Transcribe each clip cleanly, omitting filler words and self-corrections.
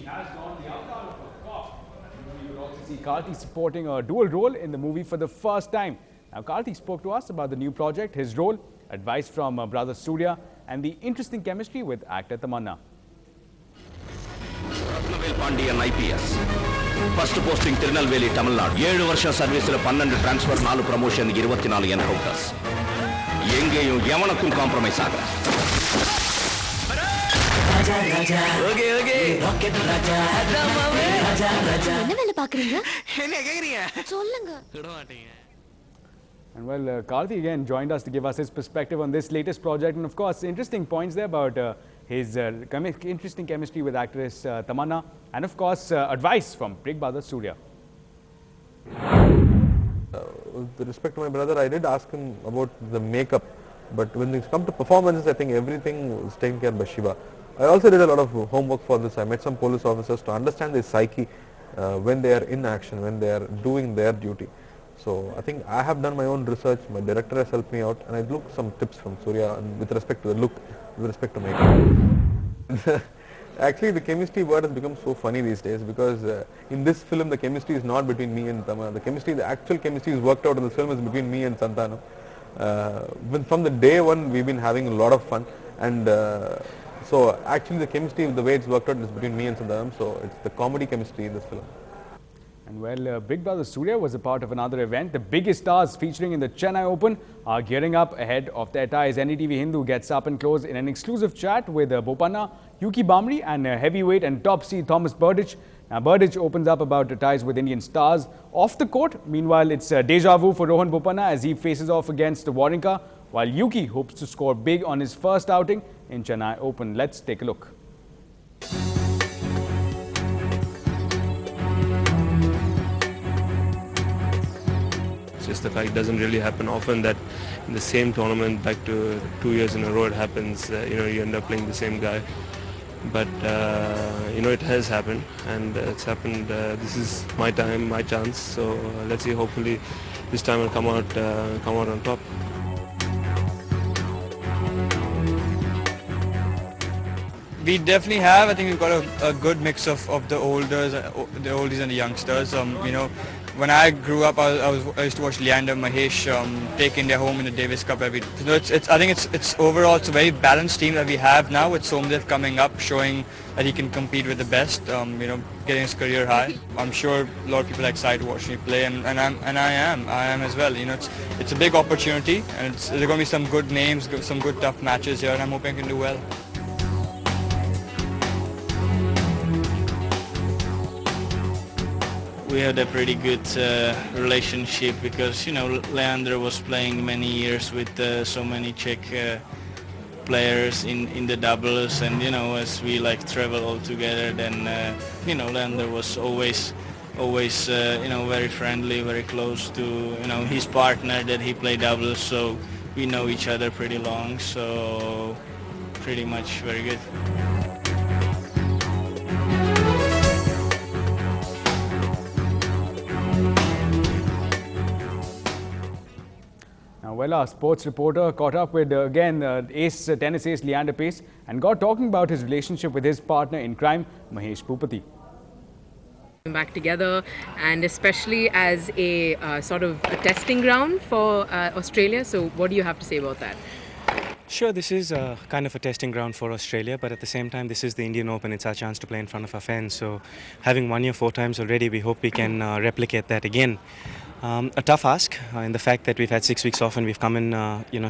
has donned the avatar of a cop. You will also see Karthi supporting a dual role in the movie for the first time. Now, Karthi spoke to us about the new project, his role, advice from brother Surya, and the interesting chemistry with actor Tamanna. Pandian IPS. First posting Tirunelveli, Tamil Nadu. 7 varsha service 12 transfer 4 promotion 24 encounters. எங்கேயும் எவனுக்கும் compromise ஆகல. Okay okay rocket ராஜா மாமே ராஜா ராஜா என்ன வேலை பாக்குறீங்க? என்ன கேக்குறீங்க? சொல்லுங்க. விட மாட்டீங்க. And well, Karthi again joined us to give us his perspective on this latest project, and of course, interesting points there about his interesting chemistry with actress Tamanna, and of course, advice from Big Brother Surya. With respect to my brother, I did ask him about the makeup, but when it comes to performances, I think everything was taken care by Shiva. I also did a lot of homework for this. I met some police officers to understand their psyche when they are in action, when they are doing their duty. So I think I have done my own research, my director has helped me out, and I looked some tips from Surya with respect to the look, with respect to makeup. Actually, the chemistry word has become so funny these days because in this film the chemistry is not between me and Tama. The actual chemistry is worked out in the film is between me and Santanu. From the day one we've been having a lot of fun, and so actually the chemistry, the way it's worked out is between me and Santanu, so it's the comedy chemistry in this film. And well, Big Brother Surya was a part of another event. The biggest stars featuring in the Chennai Open are gearing up ahead of their ties. Ndtv Hindu gets up and close in an exclusive chat with Bopanna, Yuki Bamri and heavyweight and top seed Thomas Burditch. Now, Burditch opens up about the ties with Indian stars off the court. Meanwhile, it's deja vu for Rohan Bopanna as he faces off against Wawrinka, while Yuki hopes to score big on his first outing in Chennai Open. Let's take a look. Just the fact it doesn't really happen often that in the same tournament back to 2 years in a row it happens, you end up playing the same guy. But it has happened, and it's happened. This is my time, my chance, so let's see, hopefully this time I'll come out on top. We definitely have. I think we've got a good mix of the oldies and the youngsters. When I grew up, I used to watch Leander, Mahesh take India home in the Davis Cup every. I think it's overall it's a very balanced team that we have now with Somdev coming up, showing that he can compete with the best. Getting his career high. I'm sure a lot of people are excited to watch me play, and I am as well. It's a big opportunity, and there are going to be some good names, some good tough matches here, and I'm hoping I can do well. We had a pretty good relationship because Leandro was playing many years with so many Czech players in the doubles, and as we travel all together, then Leandro was always very friendly, very close to his partner that he played doubles, so we know each other pretty long, so pretty much very good. Well, our sports reporter caught up with, tennis ace Leander Paes and got talking about his relationship with his partner in crime, Mahesh Bhupati. Back together, and especially as a sort of a testing ground for Australia. So what do you have to say about that? Sure, this is kind of a testing ground for Australia, but at the same time, this is the Indian Open. It's our chance to play in front of our fans. So having won here 4 times already, we hope we can replicate that again. A tough ask in the fact that we've had 6 weeks off and we've come in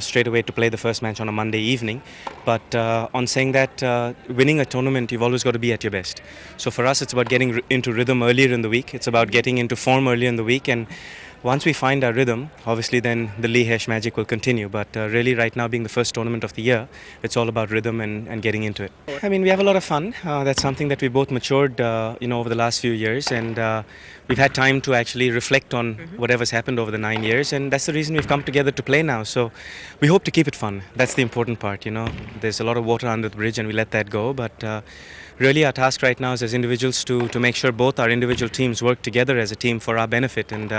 straight away to play the first match on a Monday evening. But on saying that, winning a tournament, you've always got to be at your best. So for us, it's about getting into rhythm earlier in the week. It's about getting into form earlier in the week, and once we find our rhythm, obviously then the Lee Hesh magic will continue. But really right now, being the first tournament of the year, it's all about rhythm and getting into it. I mean, we have a lot of fun. That's something that we both matured over the last few years, and we've had time to actually reflect on whatever's happened over the 9 years, and that's the reason we've come together to play now. So we hope to keep it fun. That's the important part. There's a lot of water under the bridge and we let that go, but really our task right now is as individuals to make sure both our individual teams work together as a team for our benefit, and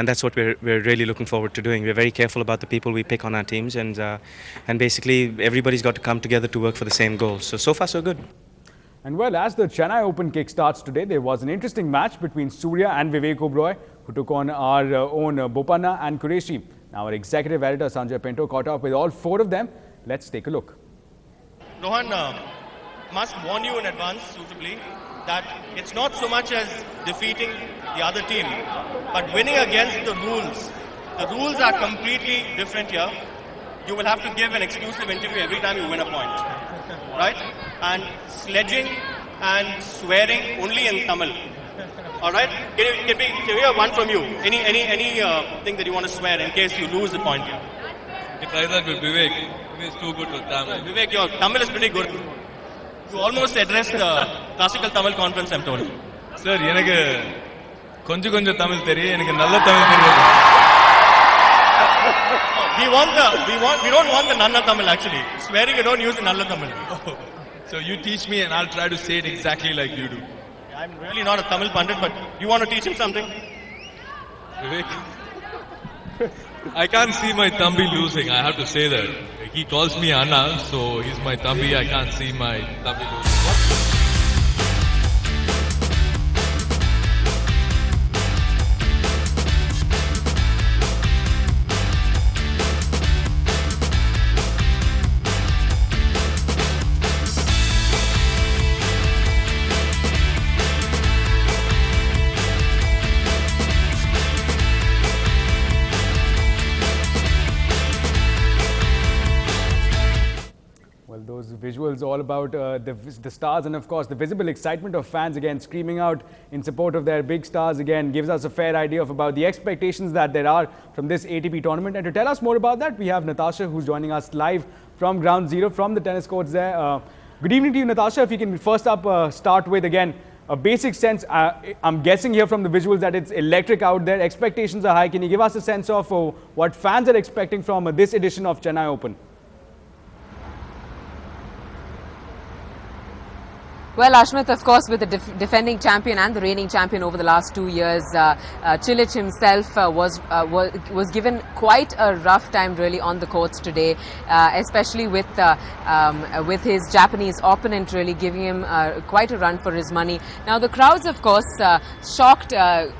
that's what we're really looking forward to doing. We're very careful about the people we pick on our teams, and basically everybody's got to come together to work for the same goal. So far so good. And well, as the Chennai Open kickstarts today, there was an interesting match between Surya and Vivek Oberoi, who took on our own Bopanna and Qureshi. Now, our executive editor Sanjay Pinto caught up with all four of them. Let's take a look. Rohan, must warn you in advance suitably that it's not so much as defeating the other team, but winning against the rules. The rules are completely different here. You will have to give an exclusive interview every time you win a point, right? And sledging and swearing only in Tamil. All right? Can we hear one from you? Any thing that you want to swear in case you lose the point? You try that with Vivek. Vivek is too good with Tamil. Vivek, your Tamil is pretty good. You almost addressed the classical Tamil conference, I'm told. Sir, எனக்கு கொஞ்சம் தமிழ் தெரியும். எனக்கு நல்ல தமிழ் தெரியாது. We don't want the Nanna Tamil actually. Swearing you don't use the Nalla Tamil. So you teach me and I'll try to say it exactly like you do. I'm really not a Tamil Pandit, but you want to teach him something? Vivek, I can't see my Thambi losing, I have to say that. He calls me Anna, so he's my Thambi, I can't see my Thambi losing. Those visuals all about the stars and of course the visible excitement of fans again screaming out in support of their big stars again gives us a fair idea of about the expectations that there are from this ATP tournament. And to tell us more about that, we have Natasha, who's joining us live from ground zero from the tennis courts there. Good evening to you, Natasha. If you can first up start with again a basic sense. I'm guessing here from the visuals that it's electric out there. Expectations are high. Can you give us a sense of what fans are expecting from this edition of Chennai Open? Well, Ashmit, of course, with the defending champion and the reigning champion over the last 2 years, Cilic himself was given quite a rough time really on the courts today, especially with his Japanese opponent really giving him quite a run for his money. Now, the crowds, of course, shocked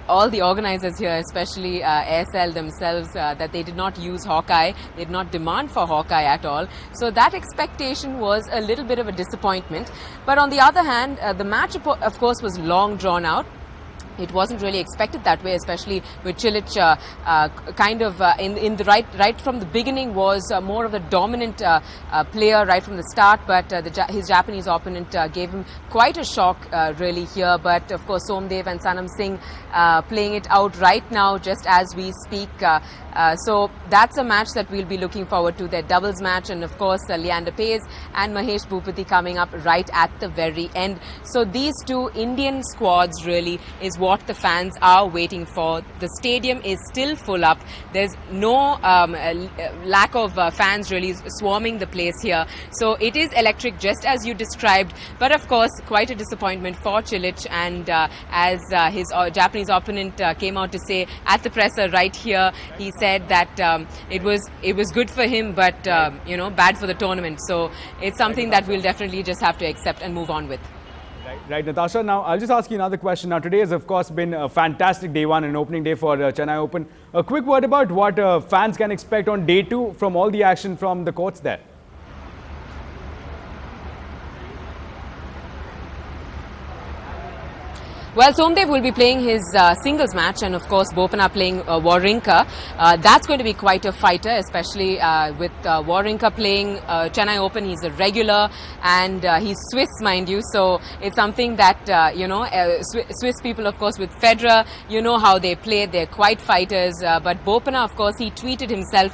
all the organizers here, especially ASL themselves, that they did not use Hawkeye. They did not demand for Hawkeye at all. So that expectation was a little bit of a disappointment. But on the other hand, the match, of course, was long drawn out. It wasn't really expected that way, especially with Cilic kind of in the right from the beginning was more of a dominant player right from the start, but his Japanese opponent gave him quite a shock really here. But of course, Somdev and Sanam Singh playing it out right now just as we speak. So that's a match that we'll be looking forward to, their doubles match, and of course Leander Paes and Mahesh Bhupathi coming up right at the very end. So these two Indian squads really is what the fans are waiting for. The stadium is still full up. There's no lack of fans really swarming the place here. So it is electric just as you described, but of course quite a disappointment for Cilic, and as his Japanese opponent came out to say at the presser right here, he said that it was good for him, but bad for the tournament. So it's something that we'll definitely just have to accept and move on with. Right, Natasha. Now, I'll just ask you another question. Now, today has, of course, been a fantastic day one and opening day for Chennai Open. A quick word about what fans can expect on day two from all the action from the courts there. Well, Somdev will be playing his singles match, and of course Bopanna playing Wawrinka. That's going to be quite a fighter, especially with Wawrinka playing Chennai Open. He's a regular, and he's Swiss, mind you, so it's something that Swiss people, of course, with Federer, you know how they play. They're quite fighters, but Bopanna, of course, he tweeted himself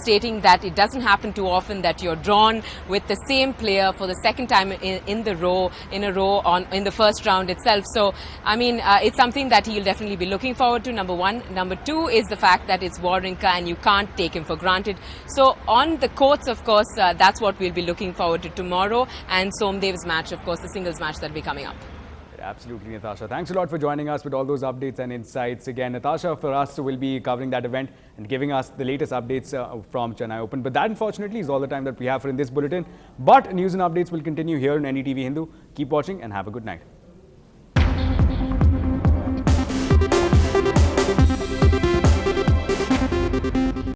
stating that it doesn't happen too often that you're drawn with the same player for the second time in a row in the first round itself. So I mean, it's something that he'll definitely be looking forward to, number one. Number two is the fact that it's Wawrinka and you can't take him for granted. So on the courts, of course, that's what we'll be looking forward to tomorrow, and Somdev's match, of course, the singles match that'll be coming up. Absolutely, Natasha. Thanks a lot for joining us with all those updates and insights. Again, Natasha, for us, will be covering that event and giving us the latest updates from Chennai Open. But that, unfortunately, is all the time that we have for in this bulletin. But news and updates will continue here on NDTV Hindu. Keep watching and have a good night.